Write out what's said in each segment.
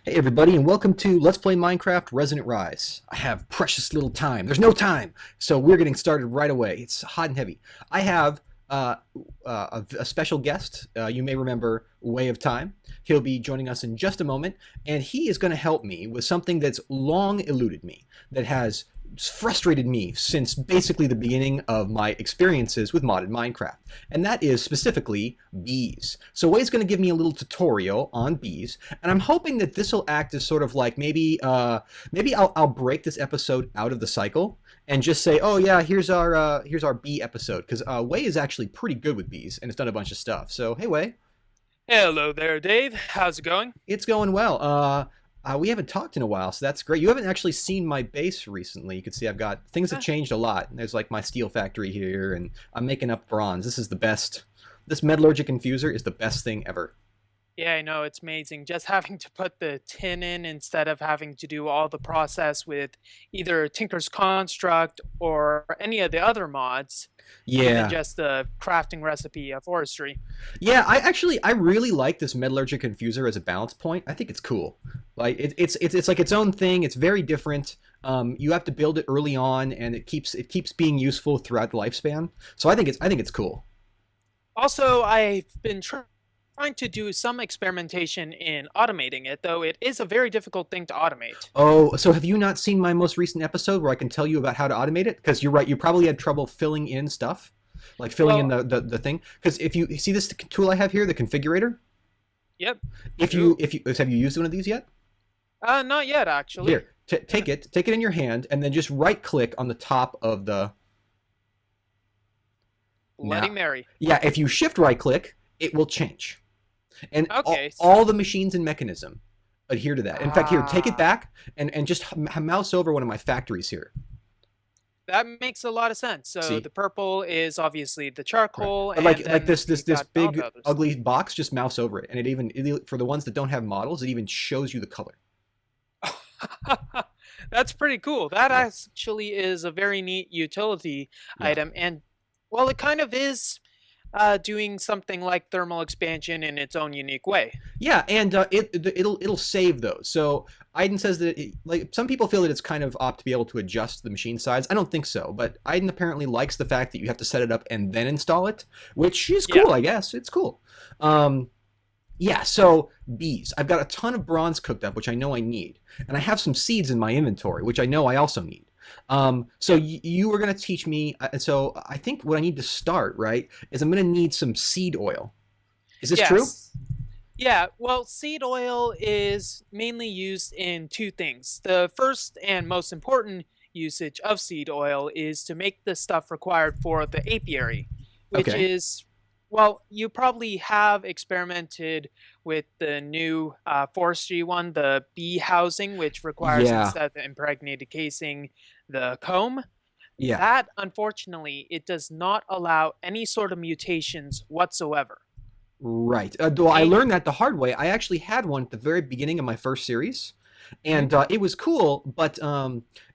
Hey everybody, and welcome to Let's Play Minecraft Resonant Rise. I have precious little time. There's no time, so we're getting started right away. It's hot and heavy. I have a special guest. You may remember Way of Time. He'll be joining us in just a moment, and he is going to help me with something that's long eluded me, that has frustrated me since basically the beginning of my experiences with modded Minecraft, and that is specifically bees. So Way's going to give me a little tutorial on bees, and I'm hoping that this will act as sort of like maybe I'll break this episode out of the cycle and just say, oh yeah, here's our bee episode, because Way is actually pretty good with bees and has done a bunch of stuff. So hey Way. Hello there, Dave. How's it going? It's going well. We haven't talked in a while, so that's great. You haven't actually seen my base recently. You can see I've got things have Huh. changed a lot. There's like my steel factory here, and I'm making up bronze. This is the best. This metallurgic infuser is the best thing ever. Yeah, I know, it's amazing. Just having to put the tin in instead of having to do all the process with either Tinker's Construct or any of the other mods, even Yeah, just the crafting recipe of forestry. yeah. I really like this metallurgic infuser as a balance point. I think it's cool. Like it's like its own thing. It's very different. You have to build it early on, and it keeps being useful throughout the lifespan. So I think it's cool. Also, I've been trying to do some experimentation in automating it, though it is a very difficult thing to automate. Oh, so have you not seen my most recent episode where I can tell you about how to automate it? Because you're right, you probably had trouble filling in stuff, like filling in Well, the thing. Because if you see this tool I have here, the configurator, yep, I if do. you have you used one of these yet? Not yet, actually. Here, take it in your hand, and then just right click on the top of the Bloody now. Mary. Yeah, if you shift right click, it will change, and Okay. all the machines and mechanism adhere to that. In fact, here, take it Ah. back and just mouse over one of my factories here. That makes a lot of sense. So See? the purple is obviously the Right. charcoal, But and like then this you've got all big the others. ugly box, just mouse over it, and for the ones that don't have models, it even shows you the color. That's pretty cool. That Yeah, actually is a very neat utility yeah, item, and well, it kind of is doing something like thermal expansion in its own unique way. yeah. And it'll save those. So Aiden says that like some people feel that it's kind of opt to be able to adjust the machine size. I don't think so, but Aiden apparently likes the fact that you have to set it up and then install it, which is Yeah, cool. I guess it's cool. Um, Yeah, so bees. I've got a ton of bronze cooked up, which I know I need, and I have some seeds in my inventory, which I know I also need. So yeah, you were going to teach me, and so I think what I need to start, right, is I'm going to need some seed oil. Is this true? yes. Yeah, well, seed oil is mainly used in two things. The first and most important usage of seed oil is to make the stuff required for the apiary, which Okay. is, well, you probably have experimented with the new forestry one, the bee housing, which requires Yeah. instead of the impregnated casing, the comb. Yeah. That, unfortunately, it does not allow any sort of mutations whatsoever. Right. Though I learned that the hard way. I actually had one at the very beginning of my first series, Mhm. and it was cool, but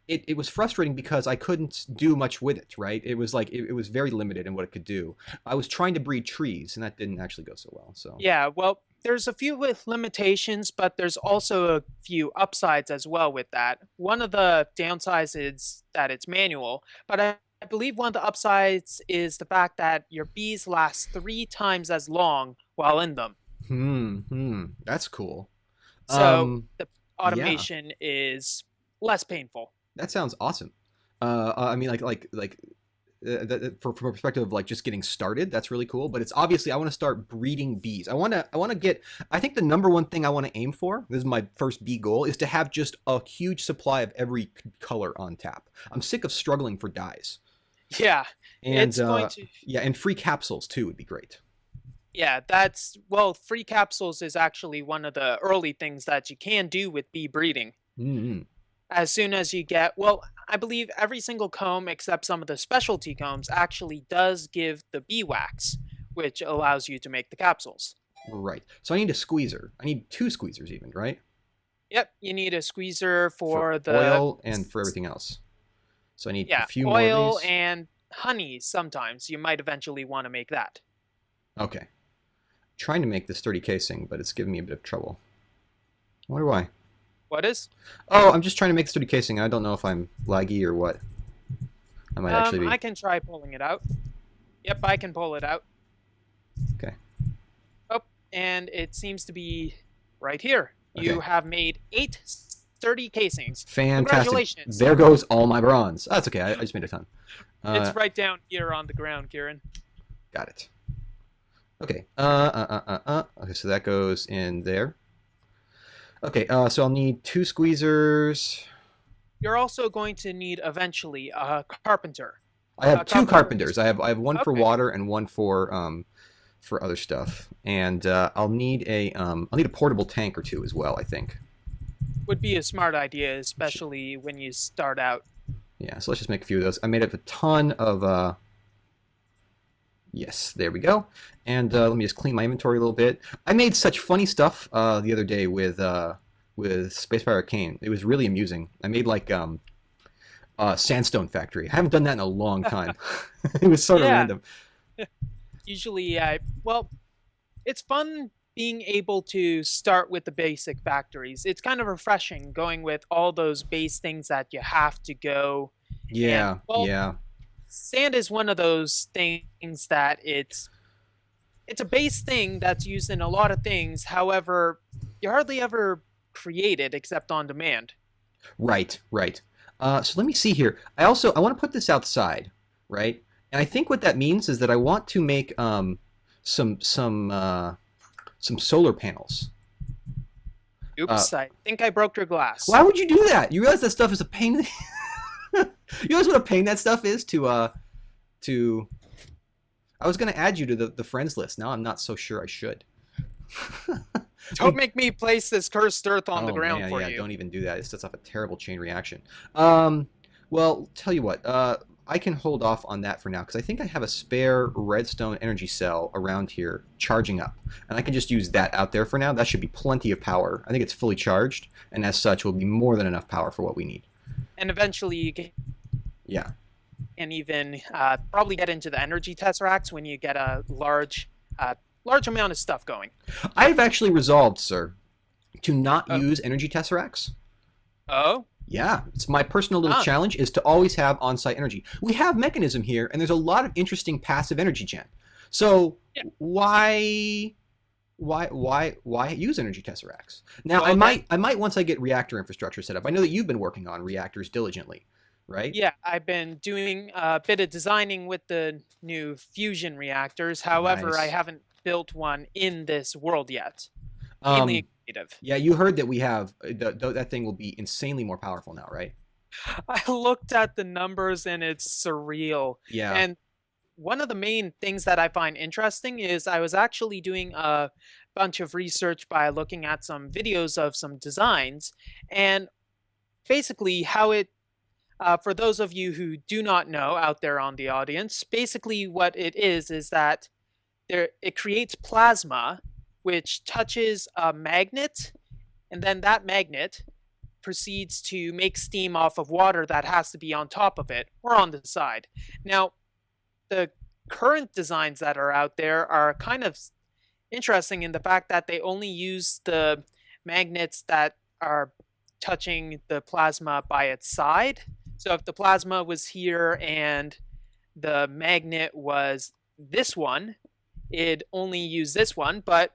it was frustrating because I couldn't do much with it. Right. It was like it was very limited in what it could do. I was trying to breed trees, and that didn't actually go so well. So Yeah, well, there's a few with limitations, but there's also a few upsides as well with that. One of the downsides is that it's manual, but I believe one of the upsides is the fact that your bees last 3 times as long while in them. that's cool. So the Yeah, automation is less painful. that sounds awesome. I mean, from a perspective of like just getting started, that's really cool. But it's obviously I want to start breeding bees. I want to get. I think the number one thing I want to aim for. This is my first bee goal is to have just a huge supply of every color on tap. I'm sick of struggling for dyes, Yeah, and it's going to. yeah, and free capsules too would be great. Yeah, that's well, free capsules is actually one of the early things that you can do with bee breeding. Mm-hmm. As soon as you get, well, I believe every single comb except some of the specialty combs actually does give the bee wax, which allows you to make the capsules. Right. So I need a squeezer. I need two squeezers even, right? Yep, you need a squeezer For for the, oil and for everything else. So I need a yeah, few more of oil these. and honey sometimes. You might eventually want to make that. Okay. Trying to make this sturdy casing, but it's giving me a bit of trouble. I wonder why. What is? Oh, I'm just trying to make this 3D casing. I don't know if I'm laggy or what. I might actually be. I can try pulling it out. Yep, I can pull it out. Okay. Oh, and it seems to be right here. You Okay. have made 8 sturdy casings. Fantastic. Congratulations. There goes all my bronze. Oh, that's okay. I just made a ton. It's right down here on the ground, Kieran. Got it. Okay. Okay, so that goes in there. Okay, so I'll need 2 squeezers. You're also going to need eventually a carpenter. I have 2 carpenters. carpenters. I have one for Okay. water and one for other stuff. And I'll need a portable tank or 2 as well, I think. Would be a smart idea, especially when you start out. Yeah, so let's just make a few of those. I made up a ton of yes, there we go. And let me just clean my inventory a little bit. I made such funny stuff the other day with Space Pirate Arcane. It was really amusing. I made like sandstone factory. I haven't done that in a long time. It was sort of random. Usually, well, it's fun being able to start with the basic factories. It's kind of refreshing going with all those base things that you have to go. Yeah, And, well, yeah. sand is one of those things that it's a base thing that's used in a lot of things. However, you hardly ever create it except on demand. Right, right. So let me see here. I want to put this outside, right? And I think what that means is that I want to make some solar panels. Oops, I think I broke your glass. Why would you do that? You realize that stuff is a pain. You realize what a pain that stuff is to. I was gonna add you to the friends list. Now I'm not so sure I should. Don't make me place this cursed earth on the Oh, ground man, for yeah, you. don't even do that. It sets off a terrible chain reaction. Well, tell you what. I can hold off on that for now because I think I have a spare redstone energy cell around here charging up, and I can just use that out there for now. That should be plenty of power. I think it's fully charged, and as such, will be more than enough power for what we need. And eventually you can Yeah. even probably get into the energy tesseracts when you get a large amount of stuff going. I've actually resolved, sir, to not use energy tesseracts. Oh? Yeah, it's my personal little challenge is to always have on-site energy. We have mechanism here, and there's a lot of interesting passive energy gen. So why use energy tesseracts? Now Well, I might once I get reactor infrastructure set up. I know that you've been working on reactors diligently, right? Yeah, I've been doing a bit of designing with the new fusion reactors. However, I Nice. haven't built one in this world yet. Mainly creative. Yeah, you heard that we have that thing will be insanely more powerful now, right? I looked at the numbers and it's surreal. Yeah. And one of the main things that I find interesting is I was actually doing a bunch of research by looking at some videos of some designs, and basically how it for those of you who do not know out there on the audience, basically what it is that it creates plasma which touches a magnet, and then that magnet proceeds to make steam off of water that has to be on top of it or on the side. Now, the current designs that are out there are kind of interesting in the fact that they only use the magnets that are touching the plasma by its side. So if the plasma was here and the magnet was this one, it'd only use this one, but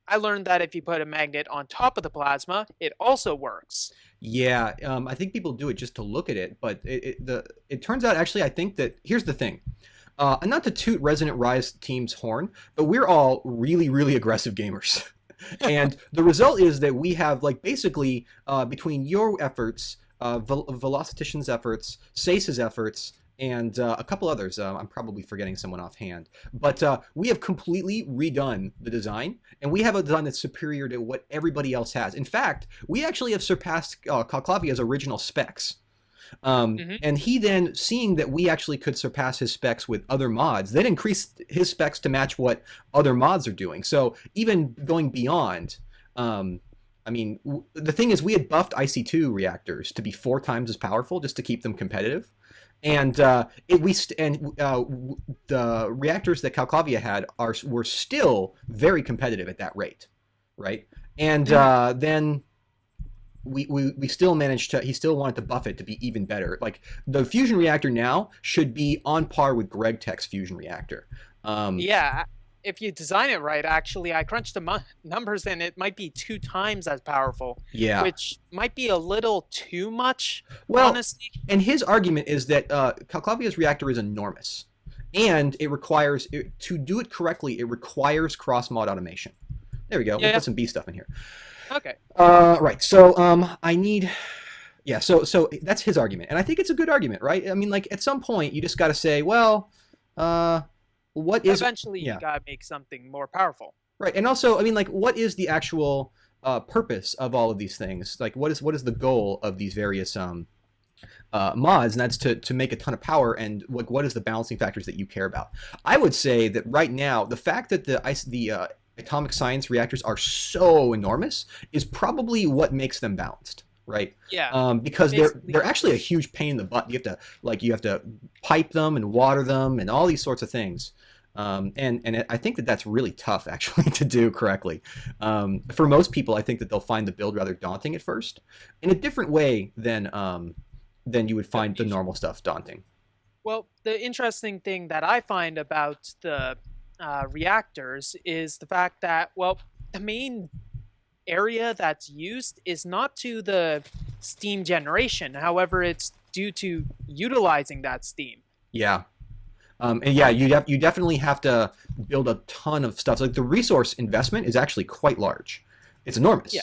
I learned that if you put a magnet on top of the plasma, it also works. Yeah, I think people do it just to look at it, but it turns out actually I think that here's the thing. And not to toot Resonant Rise team's horn, but we're all really, really aggressive gamers. And the result is that we have like basically between your efforts, Velocitician's efforts, Sace's efforts, and a couple others. I'm probably forgetting someone offhand. But we have completely redone the design, and we have a design that's superior to what everybody else has. In fact, we actually have surpassed Kalklavia's original specs. And he then, seeing that we actually could surpass his specs with other mods, then increased his specs to match what other mods are doing. So even going beyond, I mean, the thing is, we had buffed IC2 reactors to be 4 times as powerful just to keep them competitive. And the reactors that Kalklavia had were still very competitive at that rate, right? And then we still managed to. He still wanted to buff it to be even better. Like the fusion reactor now should be on par with Greg Tech's fusion reactor. Yeah, if you design it right, actually, I crunched the numbers and it might be 2 times as powerful, Yeah. which might be a little too much, Well, honestly. and his argument is that Clavia's reactor is enormous, and to do it correctly, it requires cross mod automation. There we go. We'll Yeah, put some B stuff in here. okay. Right. So I need. Yeah. So that's his argument, and I think it's a good argument, right? I mean, like at some point you just got to say, well, what is Eventually, yeah. you gotta make something more powerful. Right, and also, I mean, like, what is the actual purpose of all of these things? Like, what is the goal of these various mods? And that's to make a ton of power. And what is the balancing factors that you care about? I would say that right now, the fact that the atomic science reactors are so enormous is probably what makes them balanced. Right. Yeah. Because Basically, they're actually a huge pain in the butt. You have to pipe them and water them and all these sorts of things. And I think that that's really tough actually to do correctly. For most people, I think that they'll find the build rather daunting at first, in a different way than you would find the normal stuff daunting. Well, the interesting thing that I find about the reactors is the fact that, well, the main area that's used is not to the steam generation. However, it's due to utilizing that steam. Yeah. And yeah, you definitely have to build a ton of stuff. So, like the resource investment is actually quite large. It's enormous. Yeah.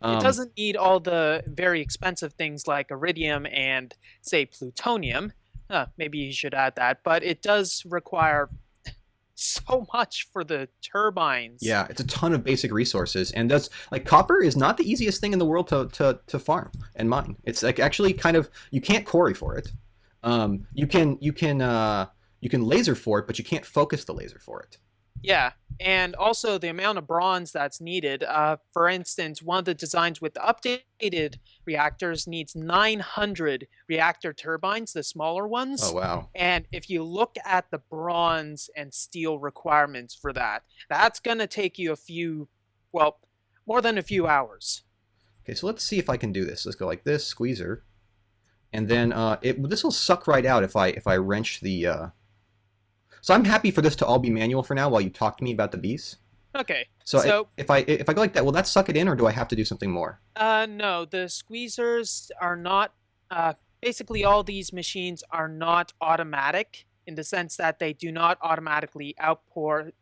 It doesn't need all the very expensive things like iridium and, say, plutonium. Maybe you should add that. But it does require so much for the turbines. Yeah, it's a ton of basic resources, and that's like copper is not the easiest thing in the world to farm and mine. It's like actually kind of you can't quarry for it. You can laser for it, but you can't focus the laser for it. Yeah, and also the amount of bronze that's needed. For instance, one of the designs with the updated reactors needs 900 reactor turbines, the smaller ones. Oh wow! And if you look at the bronze and steel requirements for that, that's gonna take you more than a few hours. Okay, so let's see if I can do this. Let's go like this, squeezer, and then this will suck right out if I wrench the. So I'm happy for this to all be manual for now while you talk to me about the bees. Okay. So if I go like that, will that suck it in, or do I have to do something more? No, the squeezers are not. Basically, all these machines are not automatic in the sense that they do not automatically output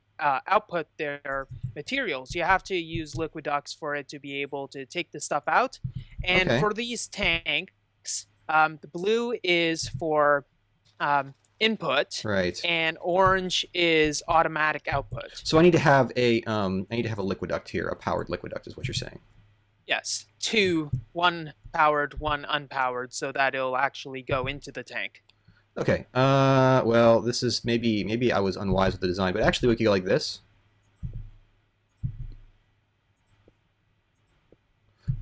their materials. You have to use liquid ducts for it to be able to take the stuff out. And Okay. for these tanks, the blue is for input, Right. and orange is automatic output. So I need to have a liquid duct here, a powered liquid duct is what you're saying. Yes, two, one powered, one unpowered, so that it'll actually go into the tank. Okay. Well, this is maybe I was unwise with the design, but actually we could go like this.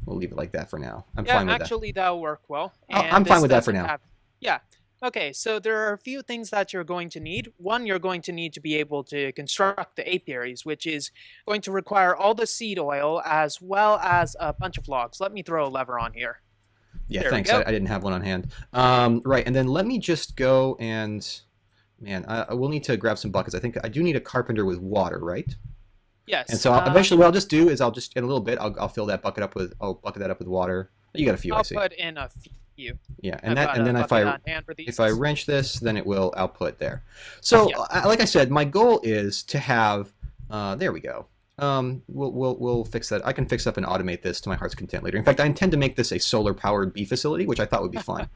We'll leave it like that for now. I'm fine with that. Actually, that'll work well. I'm fine with that for now. Yeah. Okay, so there are a few things that you're going to need. One, you're going to need to be able to construct the apiaries, which is going to require all the seed oil as well as a bunch of logs. Let me throw a lever on here. Yeah, There we thanks. go. I didn't have one on hand. Right, and then let me just go and, man, I will need to grab some buckets. I think I do need a carpenter with water, right? Yes. And so eventually, what I'll just do is in a little bit, I'll fill that bucket up with, I'll bucket that up with water. You got a few, I I'll see. put in a few. Yeah, I've got and a then bucket on hand for if I these. wrench this, then it will output there. So, Yeah. like I said, my goal is to have. There we go. We'll fix that. I can fix up and automate this to my heart's content later. In fact, I intend to make this a solar powered bee facility, which I thought would be fun.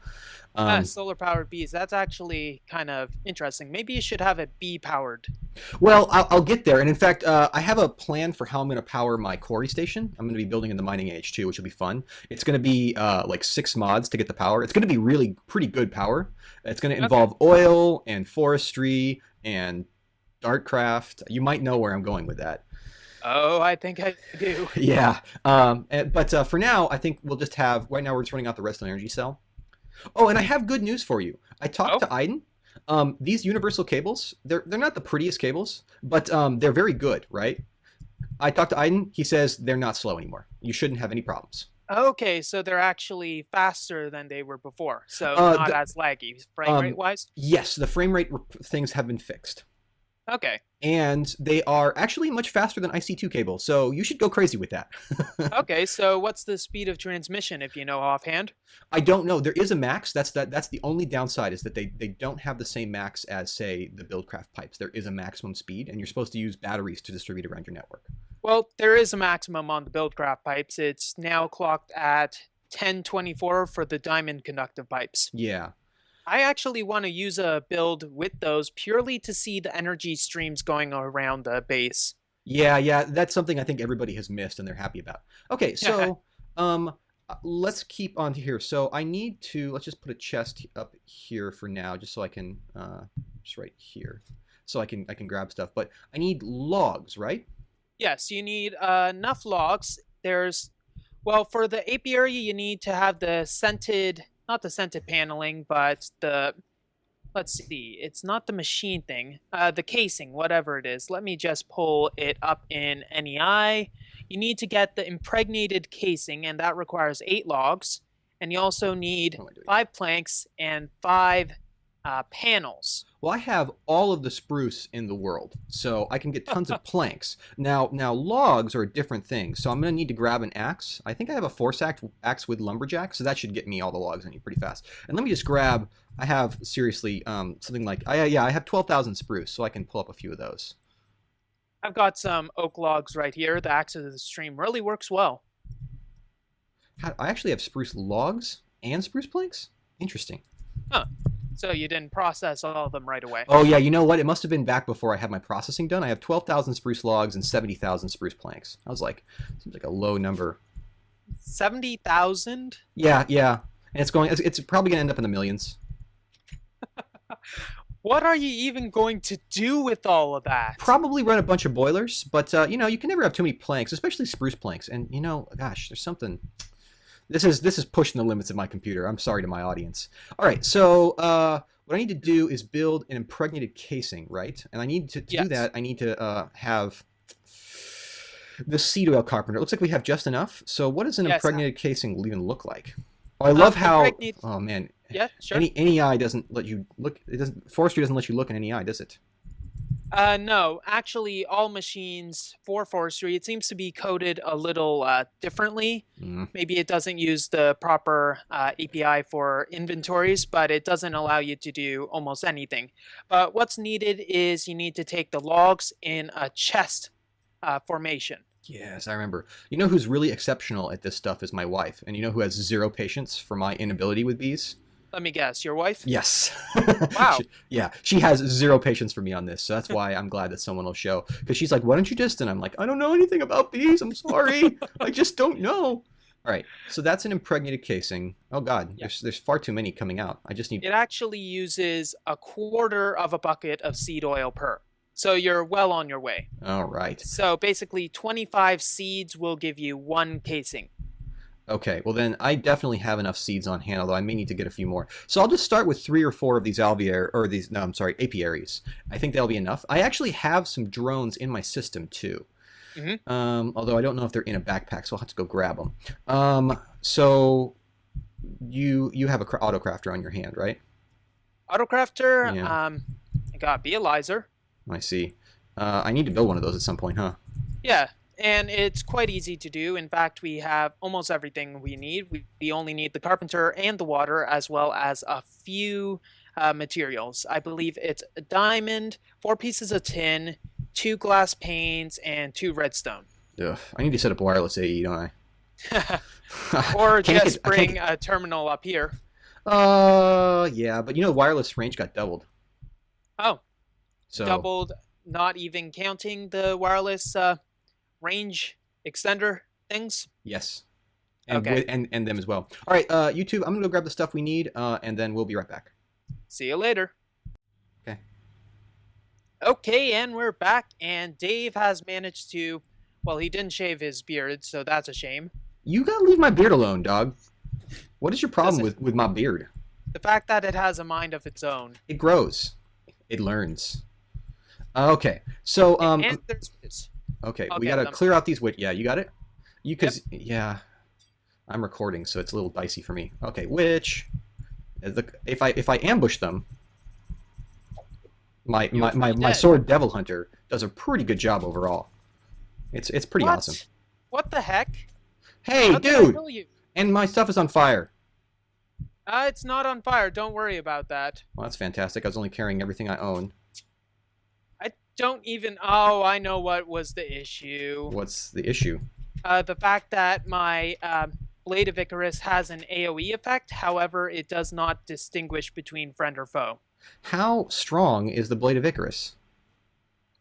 Solar powered bees. That's actually kind of interesting. Maybe you should have it bee powered. Well, I'll get there. And in fact, I have a plan for how I'm going to power my quarry station. I'm going to be building in the mining age too, which will be fun. It's going to be like 6 mods to get the power. It's going to be really pretty good power. It's going to involve oil and forestry and dartcraft. You might know where I'm going with that. Oh, I think I do. Yeah. But for now, I think we'll just have. Right now, we're just running out the Resonant energy cell. Oh, and I have good news for you. I talked to Aiden. These universal cables, they're not the prettiest cables, but they're very good, right? I talked to Aiden. He says they're not slow anymore. You shouldn't have any problems. Okay, so they're actually faster than they were before, so Uh, not the, as laggy frame rate um, wise. yes, the frame rate things have been fixed. Okay. And they are actually much faster than IC2 cable, so you should go crazy with that. Okay, so what's the speed of transmission if you know offhand? I don't know. There is a max. That's the only downside is that they don't have the same max as say the Buildcraft pipes. There is a maximum speed, and you're supposed to use batteries to distribute around your network. Well, there is a maximum on the Buildcraft pipes. It's now clocked at 1024 for the diamond conductive pipes. Yeah. I actually want to use a build with those purely to see the energy streams going around the base. Yeah, that's something I think everybody has missed and they're happy about. Okay, so let's keep on to here. So I need to let's just put a chest up here for now, just so I can just right here, so I can grab stuff. But I need logs, right? Yes, you need enough logs. Well, for the apiary, you need to have the scented, not the scented paneling, but let's see, it's not the machine thing, the casing, whatever it is. Let me just pull it up in NEI. You need to get the impregnated casing, and that requires 8 logs. And you also need 5 planks and 5 panels. Well, I have all of the spruce in the world, so I can get tons of planks. Now logs are a different thing, so I'm going to need to grab an axe. I think I have a force axe with lumberjack, so that should get me all the logs I need pretty fast. And let me just grab, I have, seriously, something like, I have 12,000 spruce, so I can pull up a few of those. I've got some oak logs right here. The Axe of the Stream really works well. I actually have spruce logs and spruce planks? Interesting. Huh. So you didn't process all of them right away. Oh yeah, you know what? It must have been back before I had my processing done. I have 12,000 spruce logs and 70,000 spruce planks. I was like, seems like a low number. 70,000? Yeah, and it's probably gonna end up in the millions. What are you even going to do with all of that? Probably run a bunch of boilers, but you know, you can never have too many planks, especially spruce planks. And you know, gosh, there's something. This is pushing the limits of my computer. I'm sorry to my audience. All right, so what I need to do is build an impregnated casing, right? And I need to do that. I need to have the seed oil carpenter. It looks like we have just enough. So what does an impregnated casing even look like? Oh, I love how. Oh man. Yeah, sure. NEI doesn't let you look. It doesn't. Forestry doesn't let you look in NEI, does it? No, actually, all machines for forestry, it seems to be coded a little differently. Maybe it doesn't use the proper API for inventories, but it doesn't allow you to do almost anything. But what's needed is you need to take the logs in a chest formation. Yes, I remember. You know who's really exceptional at this stuff is my wife, and you know who has zero patience for my inability with bees? Let me guess, your wife? Yes. Wow. She has zero patience for me on this, so that's why I'm glad that someone will show. Because she's like, why don't you just? And I'm like, I don't know anything about bees. I'm sorry. I just don't know. All right, so that's an impregnated casing. Oh God, there's far too many coming out. I just need. It actually uses a quarter of a bucket of seed oil per. So you're well on your way. All right. So basically 25 seeds will give you 1 casing. Okay, well then I definitely have enough seeds on hand, although I may need to get a few more. So I'll just start with 3 or 4 of these apiaries. I think that'll be enough. I actually have some drones in my system too. Although I don't know if they're in a backpack, so I'll have to go grab them. So you have a autocrafter on your hand, right? Autocrafter, yeah. I got Bealizer. I see. I need to build one of those at some point, huh? Yeah. And it's quite easy to do. In fact, we have almost everything we need. We only need the carpenter and the water, as well as a few materials. I believe it's a diamond, 4 pieces of tin, 2 glass panes, and 2 redstone. Ugh, I need to set up wireless AE, don't I? Or just bring a terminal up here. Yeah, but you know, wireless range got doubled. Oh. So doubled, not even counting the wireless range extender things? Yes. And okay. And them as well. All right, YouTube, I'm going to go grab the stuff we need, and then we'll be right back. See you later. Okay. Okay, and we're back, and Dave has managed to, well, he didn't shave his beard, so that's a shame. You got to leave my beard alone, dog. What is your problem with my beard? The fact that it has a mind of its own. It grows. It learns. Okay, so and there's okay, we gotta clear out these. Yeah, you got it. Yeah. I'm recording, so it's a little dicey for me. Okay, which if I ambush them, You'll be my dead. sword Devil Hunter does a pretty good job overall. It's pretty awesome. What? What the heck? Hey, How did I dude! kill you? And my stuff is on fire. It's not on fire. Don't worry about that. Well, that's fantastic. I was only carrying everything I own. I don't even. Oh, I know what was the issue. What's the issue? The fact that my Blade of Icarus has an AoE effect. However, it does not distinguish between friend or foe. How strong is the Blade of Icarus?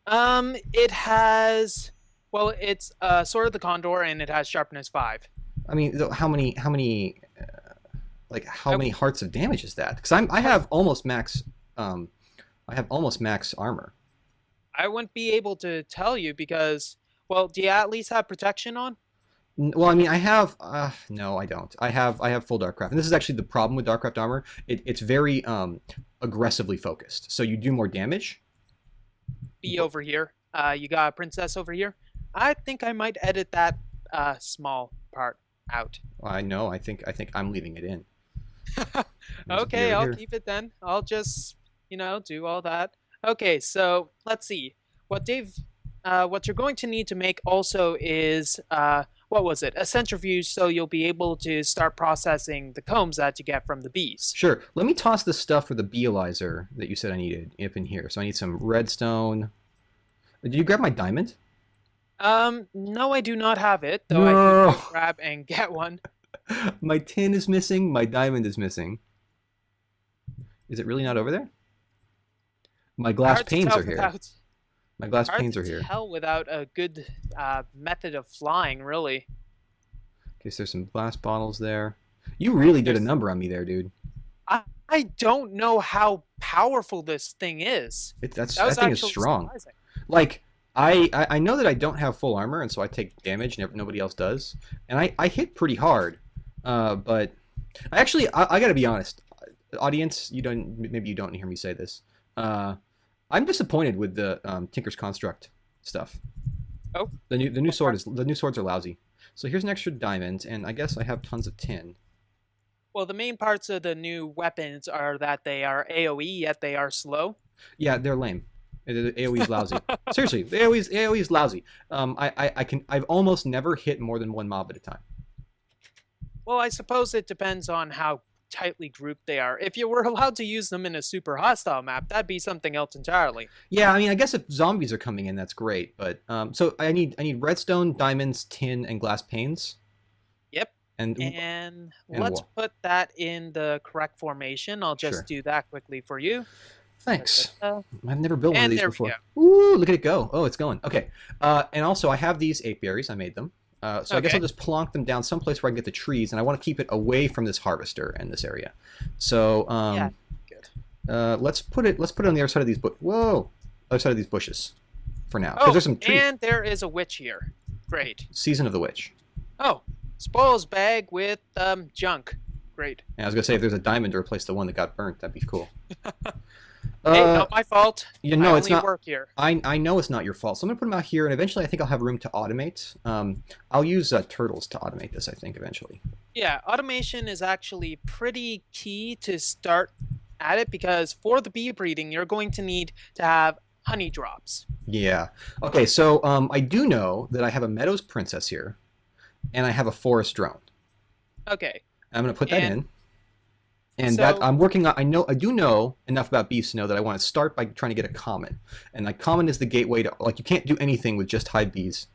It has. Well, it's Sword of the Condor, and it has sharpness 5. I mean, how many like how many hearts of damage is that? Because I have almost max armor. I wouldn't be able to tell you because, well, do you at least have protection on? Well, I mean, I have no, I don't. I have full Darkcraft, and this is actually the problem with Darkcraft armor. It's very aggressively focused, so you do more damage. Be over here. You got a princess over here. I think I might edit that small part out. I know. I think I'm leaving it in. Okay, I'll keep it then. I'll just, do all that. Okay, so let's see. What you're going to need to make also is, what was it? A centrifuge, so you'll be able to start processing the combs that you get from the bees. Sure. Let me toss the stuff for the beealyzer that you said I needed up in here. So I need some redstone. Did you grab my diamond? No, I do not have it, though No. I could grab and get one. My tin is missing. My diamond is missing. Is it really not over there? My glass panes are here. My glass panes are here. Tell without a good method of flying, really. Okay, so there's some glass bottles there. You really did a number on me there, dude. I don't know how powerful this thing is. That thing is strong. Surprising. Like, I know that I don't have full armor, and so I take damage, and nobody else does. And I hit pretty hard. But I gotta be honest. Audience, maybe you don't hear me say this. I'm disappointed with the Tinker's Construct stuff. Oh, the new swords are lousy. So here's an extra diamond, and I guess I have tons of tin. Well, the main parts of the new weapons are that they are AoE, yet they are slow. Yeah, they're lame. The AoE is lousy. Seriously, the AoE is lousy. I've almost never hit more than one mob at a time. Well, I suppose it depends on how tightly grouped they are. If you were allowed to use them in a super hostile map, that'd be something else entirely. Yeah, I mean, I guess if zombies are coming in, that's great. But so I need redstone, diamonds, tin, and glass panes. Yep. And let's put that in the correct formation. I'll just do that quickly for you. Thanks. I've never built one of these before. Ooh, look at it go. Oh, it's going. Okay. And also, I have these apiaries. I made them. So I guess I'll just plonk them down someplace where I can get the trees, and I want to keep it away from this harvester and this area. So yeah, good. Let's put it on the other side of these other side of these bushes for now. Oh, there's some trees. And there is a witch here. Great. Season of the Witch. Oh, spoils bag with junk. Great. Yeah, I was gonna say if there's a diamond to replace the one that got burnt, that'd be cool. Hey, not my fault. You know, it's not. Work here. I know it's not your fault. So I'm gonna put them out here, and eventually I think I'll have room to automate. I'll use turtles to automate this. I think eventually. Yeah, automation is actually pretty key to start at it because for the bee breeding, you're going to need to have honey drops. Yeah. Okay. So I do know that I have a Meadows Princess here, and I have a Forest Drone. Okay. I'm gonna put that in. And that I'm working on. I do know enough about bees to know that I want to start by trying to get a common, and like common is the gateway to you can't do anything with just hive bees.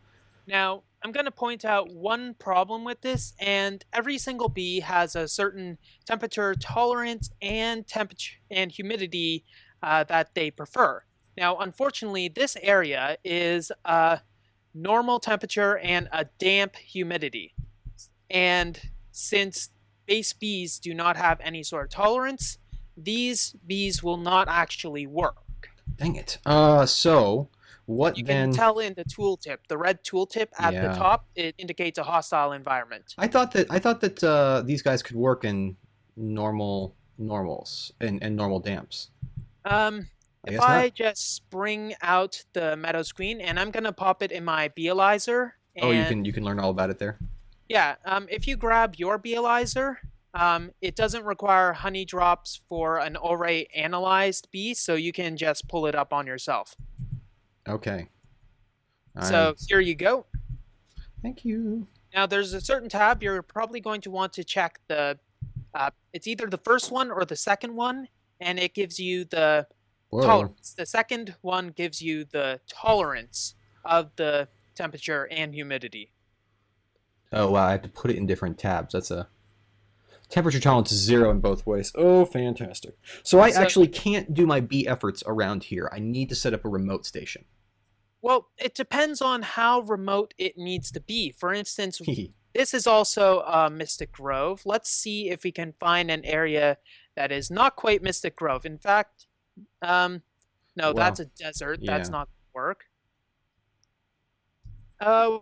Now I'm going to point out one problem with this, and every single bee has a certain temperature tolerance and temperature and humidity that they prefer. Now, unfortunately, this area is a normal temperature and a damp humidity, and since base bees do not have any sort of tolerance, these bees will not actually work. Dang it. So what you then? You can tell in the tooltip, the red tooltip at the top, it indicates a hostile environment. I thought that these guys could work in normals and normal damps. If I just bring out the meadow screen and I'm gonna pop it in my beealyzer. Oh, you can learn all about it there. Yeah, if you grab your Beelyzer, it doesn't require honey drops for an already analyzed bee, so you can just pull it up on yourself. Okay. So here you go. Thank you. Now there's a certain tab you're probably going to want to check it's either the first one or the second one, and it gives you the Whoa. tolerance. The second one gives you the tolerance of the temperature and humidity. Oh wow, I have to put it in different tabs. That's a temperature tolerance is 0 in both ways. Oh, fantastic. So I So, actually can't do my bee efforts around here. I need to set up a remote station. well, it depends on how remote it needs to be. For instance, this is also Mystic Grove. Let's see if we can find an area that is not quite Mystic Grove. In fact, no, Wow. that's a desert. Yeah. That's not gonna work.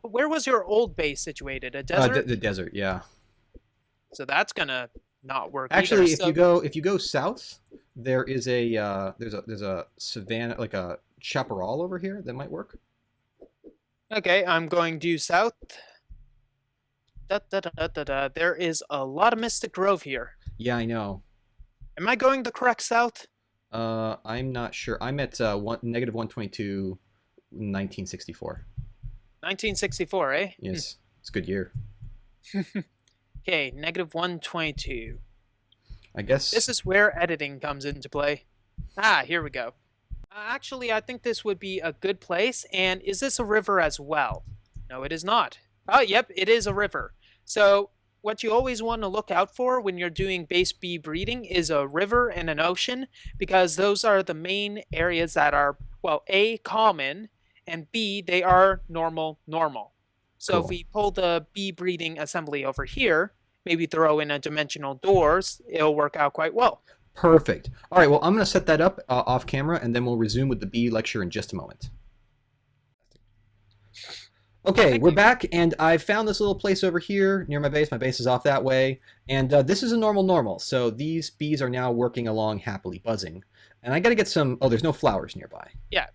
Where was your old base situated? A desert? The desert, yeah. So that's gonna not work Actually, either. if you go south, there is a there's a savanna, like a chaparral over here that might work. Okay, I'm going due south. Da, da, da, da, da, da. There is a lot of Mystic Grove here. Yeah, I know. Am I going the correct south? I'm not sure. I'm at negative 122, 1964. 1964, eh? Yes, it's a good year. Okay, negative 122. I guess. This is where editing comes into play. Ah, here we go. Actually, I think this would be a good place. And is this a river as well? No, it is not. Oh, yep, it is a river. So what you always want to look out for when you're doing base bee breeding is a river and an ocean, because those are the main areas that are, well, A, common, and B, they are normal. So Cool. if we pull the bee breeding assembly over here, maybe throw in a dimensional doors, it'll work out quite well. Perfect. All right, well, I'm going to set that up off camera, and then we'll resume with the bee lecture in just a moment. Okay, we're back, and I found this little place over here near my base. My base is off that way, and this is a normal. So these bees are now working along happily, buzzing. And I got to get some... Oh, there's no flowers nearby. Yeah.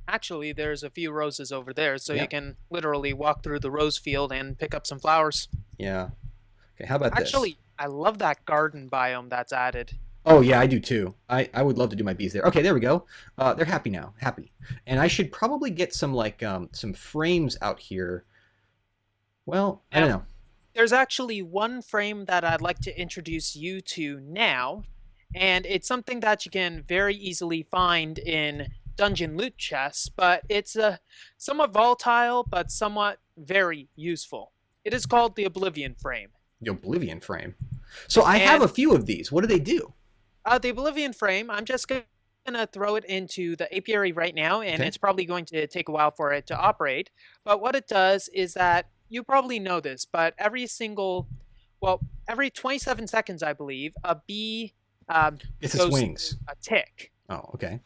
Actually, there's a few roses over there, so Yeah. you can literally walk through the rose field and pick up some flowers. Yeah. Okay, how about this? Actually, I love that garden biome that's added. Oh, yeah, I do too. I would love to do my bees there. Okay, there we go. They're happy now. Happy. And I should probably get some, like, some frames out here. Well, I don't know. There's actually one frame that I'd like to introduce you to now, and it's something that you can very easily find in dungeon loot chests, but it's somewhat volatile, but somewhat very useful. It is called the Oblivion frame. The Oblivion frame. So I have a few of these. What do they do? The Oblivion frame, I'm just going to throw it into the apiary right now, and it's probably going to take a while for it to operate. But what it does is that, you probably know this, but every 27 seconds, I believe, a bee It's goes its wings. through a tick. Oh, okay.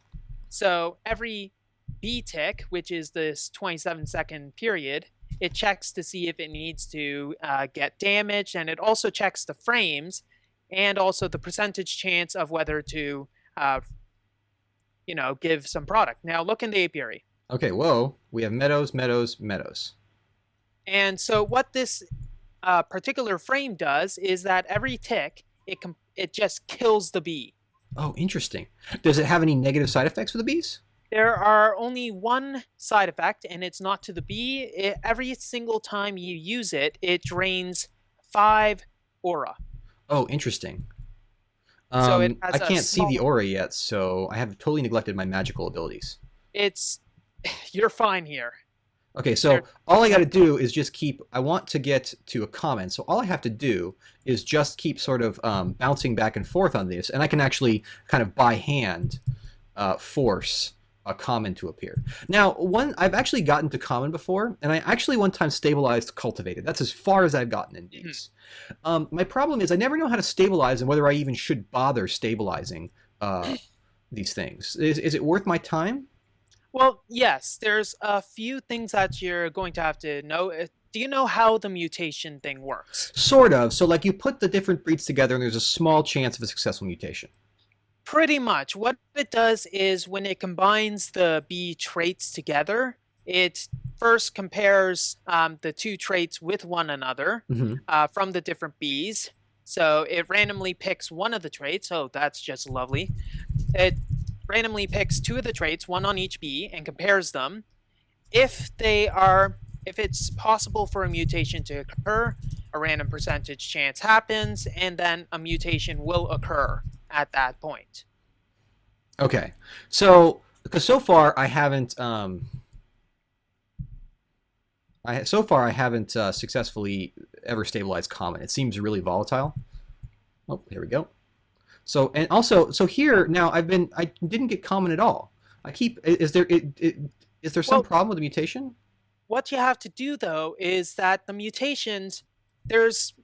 So every bee tick, which is this 27-second period, it checks to see if it needs to get damaged, and it also checks the frames and also the percentage chance of whether to, give some product. Now look in the apiary. Okay, whoa. We have meadows. And so what this particular frame does is that every tick, it just kills the bee. Oh, interesting. Does it have any negative side effects for the bees? There are only one side effect, and it's not to the bee. Every single time you use it, it drains 5 aura. Oh, interesting. So it has I can't see the small- aura yet, so I have totally neglected my magical abilities. You're fine here. Okay, so all I got to do is just keep... I want to get to a common, so all I have to do is just keep sort of bouncing back and forth on this, and I can actually kind of by hand force a common to appear. Now, I've actually gotten to common before, and I actually one time stabilized cultivated. That's as far as I've gotten in bees. My problem is I never know how to stabilize and whether I even should bother stabilizing these things. Is it worth my time? Well, yes, there's a few things that you're going to have to know. Do you know how the mutation thing works? Sort of. So, like, you put the different breeds together, and there's a small chance of a successful mutation. Pretty much. What it does is when it combines the bee traits together, it first compares the two traits with one another Hmm. from the different bees. So it randomly picks one of the traits. Oh, that's just lovely. It randomly picks two of the traits, one on each bee, and compares them. If it's possible for a mutation to occur, a random percentage chance happens, and then a mutation will occur at that point. Okay, so because so far I haven't I haven't successfully ever stabilized common. It seems really volatile. Oh, here we go. So and also so here now I didn't get common at all. I keep is there some Well, problem with the mutation? what you have to do though is that the mutations, there's,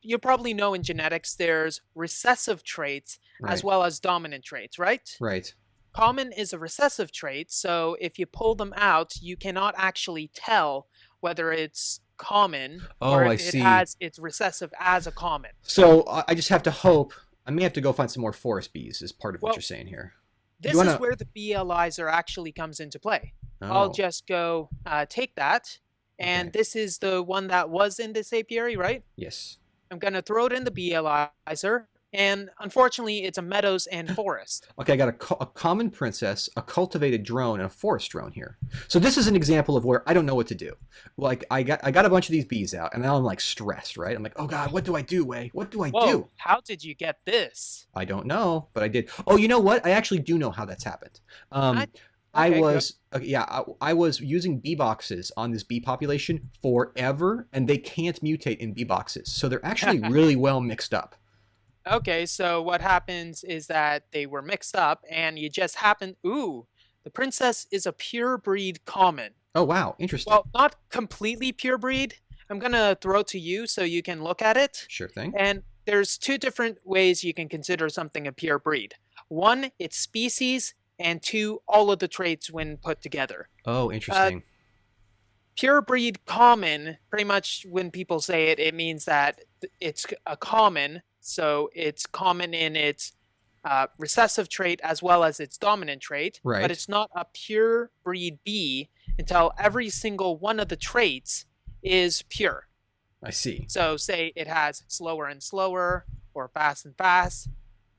you probably know in genetics, there's recessive traits as Right, well as dominant traits, right? right. Common is a recessive trait, so if you pull them out, you cannot actually tell whether it's common or Oh, if I it see. has its recessive as a common. So I just have to hope. I may have to go find some more forest bees. Is part of what you're Well, saying here. Do you this want is to? where the BLizer actually comes into play. I'll Oh, just go take that, okay. and this is the one that was in this apiary, right? Yes. I'm going to throw it in the BLizer, and unfortunately, it's a meadows and forest. Okay, I got a common princess, a cultivated drone, and a forest drone here. So this is an example of where I don't know what to do. Like I got a bunch of these bees out, and now I'm like stressed, right? I'm like, oh God, what do I do, Wei? What do I Whoa, do? how did you get this? I don't know, but I did. Oh, you know what? I actually do know how that's happened. I, I okay, good. was yeah, I was using bee boxes on this bee population forever, and they can't mutate in bee boxes, so they're actually really well mixed up. Okay, so what happens is that they were mixed up, and you just happen. Ooh, the princess is a pure breed common. Oh wow, interesting. Well, not completely pure breed. I'm gonna throw it to you so you can look at it. Sure thing. And there's two different ways you can consider something a pure breed. One, its species, and two, all of the traits when put together. Oh, Uh, interesting. Pure breed common, pretty much when people say it, it means that it's a common. So it's common in its recessive trait as well as its dominant trait, but Right. it's not a pure breed bee until every single one of the traits is pure. I see. So say it has slower and slower, or fast and fast,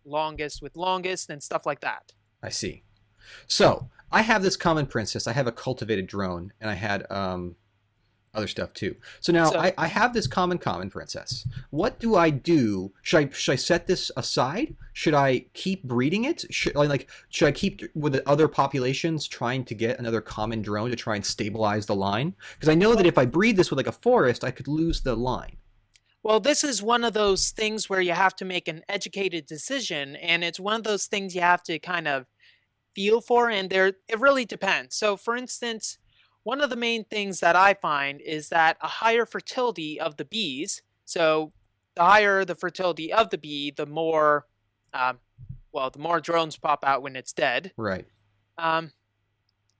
longest with longest, and stuff like that. I see. So I have this common princess. I have a cultivated drone, and I had other stuff too. So now So I have this common princess. What do I do? Should I set this aside? Should I keep breeding it? Should I keep with the other populations trying to get another common drone to try and stabilize the line? Because I know that if I breed this with like a forest, I could lose the line. well, this is one of those things where you have to make an educated decision, and it's one of those things you have to kind of feel for, and there it really depends. So, for instance, one of the main things that I find is that a higher fertility of the bees. So, the higher the fertility of the bee, the more, um, well, the more drones pop out when it's dead. Right. Um,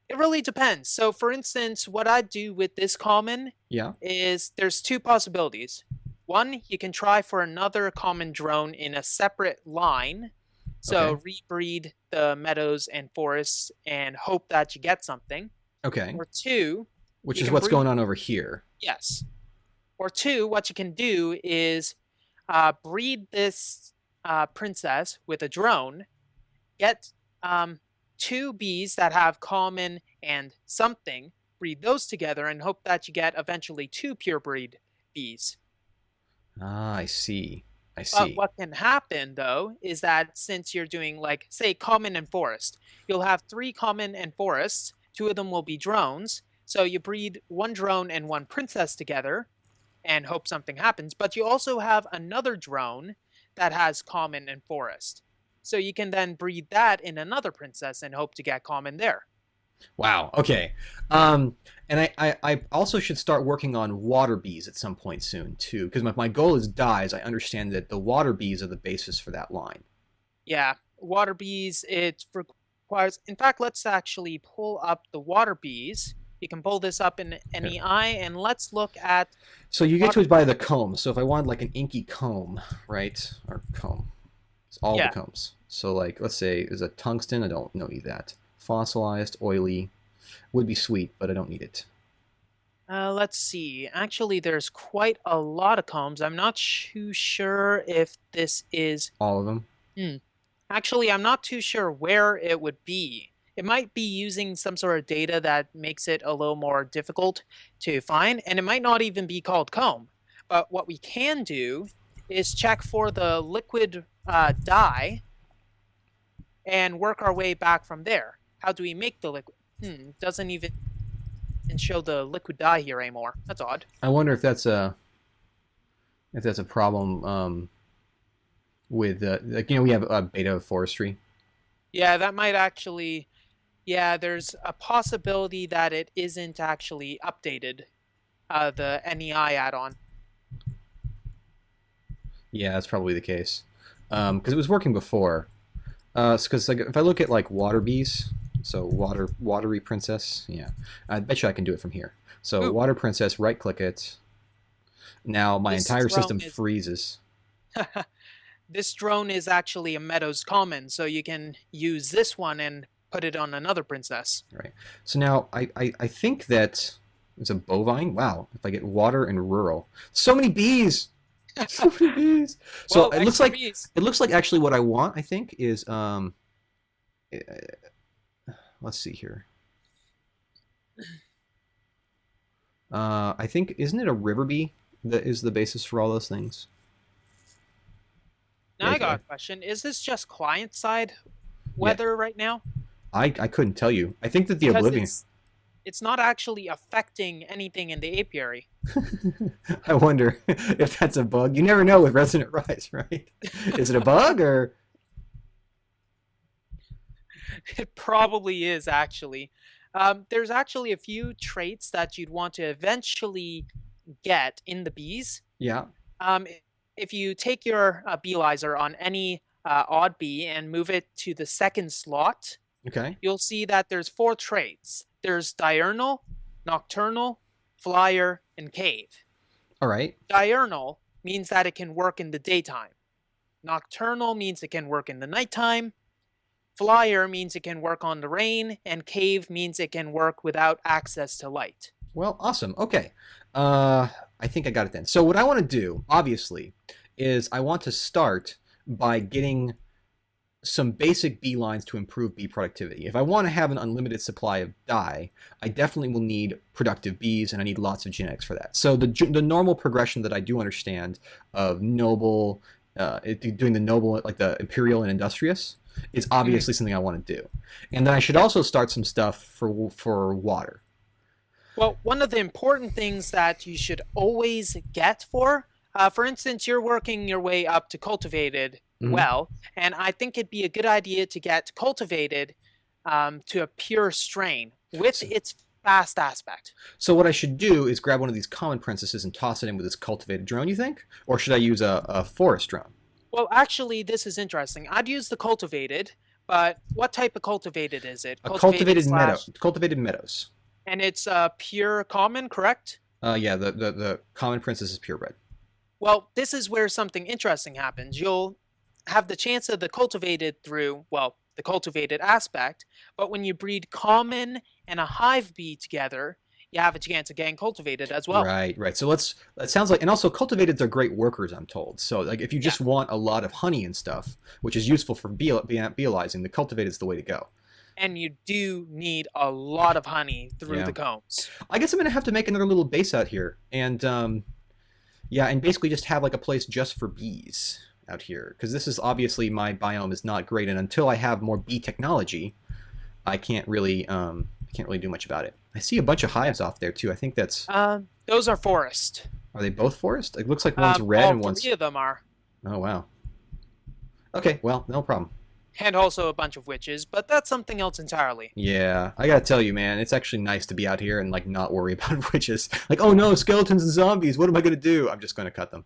it really depends. So, for instance, what I do with this common Yeah. is there's two possibilities. One, you can try for another common drone in a separate line. Okay. So rebreed the meadows and forests and hope that you get something. Okay. Or two, Which you is can what's breed, going on over here. yes. Or two, what you can do is breed this princess with a drone, get two bees that have common and something, breed those together, and hope that you get eventually two purebred bees. Ah, I see. I But see. what can happen though is that since you're doing, like, say, common and forest, you'll have three common and forests. Two of them will be drones. So you breed one drone and one princess together and hope something happens. But you also have another drone that has common and forest. So you can then breed that in another princess and hope to get common there. Wow. Okay. Um, and I also should start working on water bees at some point soon too, because my goal is dyes. I understand that the water bees are the basis for that line. Yeah, water bees, it requires, in fact, let's actually pull up the water bees. You can pull this up in Okay. NEI and let's look at So you get water. to it by the comb. So if I wanted like an inky comb, right, or comb, it's all the Yeah, combs. So like, let's say is a tungsten. I don't know that. Fossilized, oily. Would be sweet, but I don't need it. Let's see. Actually, there's quite a lot of combs. I'm not too sure if this is. All of them. Hmm. Actually, I'm not too sure where it would be. It might be using some sort of data that makes it a little more difficult to find, and it might not even be called comb. But what we can do is check for the liquid dye and work our way back from there. How do we make the liquid? Doesn't even show the liquid dye here anymore. That's odd. I wonder if that's a problem with like we have a beta forestry. Yeah, that might actually. Yeah, there's a possibility that it isn't actually updated. The NEI add-on. Yeah, that's probably the case. Because it was working before. Because like if I look at like water bees, so watery princess, yeah, I bet you I can do it from here. So Ooh. water princess, right click it. Now my This entire system drone is- freezes. This drone is actually a Meadows common, so you can use this one and put it on another princess. Right. So now I think that it's a bovine. Wow. If I get water and rural, so many bees. So many bees. So Well, it looks like bees. it looks like actually what I want. I think is let's see here. I think isn't it a river bee that is the basis for all those things? Now Yeah, I got a question. Is this just client side weather right now? I couldn't tell you. I think that the Because Oblivion. it's not actually affecting anything in the apiary. I wonder if that's a bug. You never know with Resonant Rise, right? Is it a bug or? It probably is actually. There's actually a few traits that you'd want to eventually get in the bees. Yeah. Um, if you take your beelizer on any odd bee and move it to the second slot, Okay. you'll see that there's 4 traits. There's diurnal, nocturnal, flyer, and cave. All right. Diurnal means that it can work in the daytime. Nocturnal means it can work in the nighttime. Flyer means it can work on the rain, and cave means it can work without access to light. Well, awesome. Okay. I think I got it then. So what I want to do, obviously, is I want to start by getting some basic bee lines to improve bee productivity. If I want to have an unlimited supply of dye, I definitely will need productive bees, and I need lots of genetics for that. So the normal progression that I do understand of noble, doing the noble, like the imperial and industrious, is obviously something I want to do. And then I should also start some stuff for water. Well, one of the important things that you should always get for instance, you're working your way up to cultivated well, and I think it'd be a good idea to get cultivated to a pure strain with its fast aspect. So what I should do is grab one of these common princesses and toss it in with this cultivated drone, you think? Or should I use a forest drone? Well, actually, this is interesting. I'd use the cultivated, but what type of cultivated is it? A cultivated meadow. slash- Cultivated meadows. And it's pure common, correct? Yeah, the common princess is purebred. Well, this is where something interesting happens. You'll have the chance of the cultivated through, well, the cultivated aspect, but when you breed common and a hive bee together, you have a chance of getting cultivated as well. Right, right. So that sounds like, and also cultivateds are great workers, I'm told. So like if you just want a lot of honey and stuff, which is useful for beelizing, the cultivated is the way to go. And you do need a lot of honey through the combs. I guess I'm gonna have to make another little base out here, and yeah, and basically just have like a place just for bees out here, because this is obviously my biome is not great, and until I have more bee technology, I can't really do much about it. I see a bunch of hives off there too. I think that's. Those are forest. Are they both forest? It looks like one's red all and one's. 3 of them are. Oh wow. Okay, well, no problem. And also a bunch of witches, but that's something else entirely. Yeah, I gotta tell you, man, it's actually nice to be out here and like not worry about witches. Like, oh no, skeletons and zombies. What am I gonna do? I'm just gonna cut them.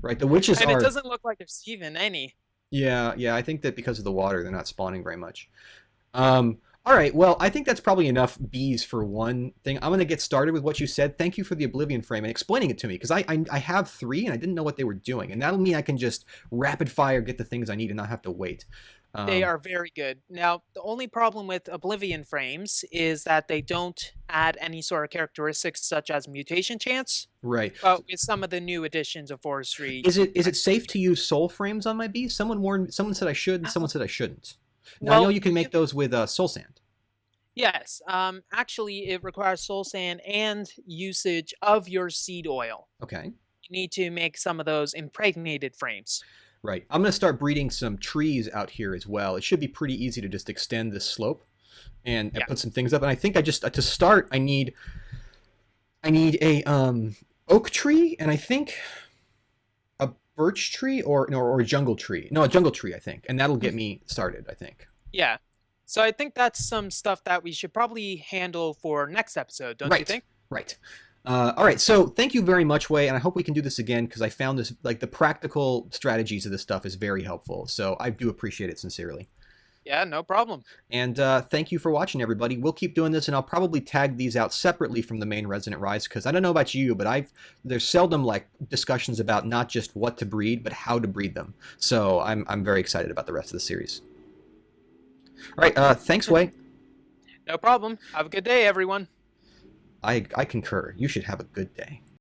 Right, the witches And are. it doesn't look like there's even any. Yeah, yeah. I think that because of the water, they're not spawning very much. All right. Well, I think that's probably enough bees for one thing. I'm gonna get started with what you said. Thank you for the Oblivion frame and explaining it to me, because I have 3 and I didn't know what they were doing, and that'll mean I can just rapid fire get the things I need and not have to wait. They Um, are very good. Now, the only problem with Oblivion frames is that they don't add any sort of characteristics such as mutation chance, right. but with some of the new additions of forestry, Is I it safe to use soul frames on my beast? Someone said I should, and someone said I shouldn't. Now I know well, you can make those with soul sand. yes, actually, it requires soul sand and usage of your seed oil. Okay. You need to make some of those impregnated frames. Right. I'm going to start breeding some trees out here as well. It should be pretty easy to just extend this slope and Yeah. put some things up. And I think I just to start I need a oak tree and I think a birch tree or a jungle tree. No, a jungle tree I think. And that'll get me started, I think. Yeah. So I think that's some stuff that we should probably handle for next episode, don't you Right. think? Right. All right, so thank you very much, Wei, and I hope we can do this again because I found this like the practical strategies of this stuff is very helpful. So I do appreciate it sincerely. Yeah, no problem. And thank you for watching, everybody. We'll keep doing this, and I'll probably tag these out separately from the main Resonant Rise because I don't know about you, but there's seldom like discussions about not just what to breed, but how to breed them. So I'm very excited about the rest of the series. All right, thanks, Wei. No problem. Have a good day, everyone. I concur. You should have a good day.